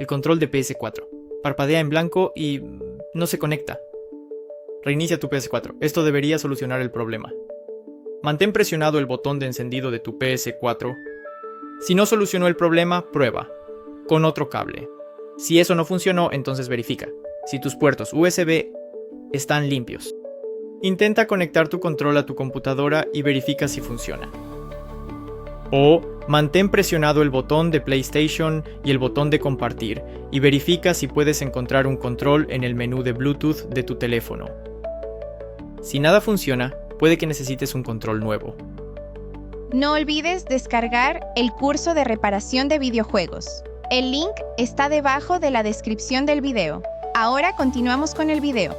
el control de PS4. Parpadea en blanco y no se conecta. Reinicia tu PS4. Esto debería solucionar el problema. Mantén presionado el botón de encendido de tu PS4. Si no solucionó el problema, prueba con otro cable. Si eso no funcionó, entonces verifica si tus puertos USB están limpios. Intenta conectar tu control a tu computadora y verifica si funciona. O mantén presionado el botón de PlayStation y el botón de compartir y verifica si puedes encontrar un control en el menú de Bluetooth de tu teléfono. Si nada funciona, puede que necesites un control nuevo. No olvides descargar el curso de reparación de videojuegos. El link está debajo de la descripción del video. Ahora continuamos con el video.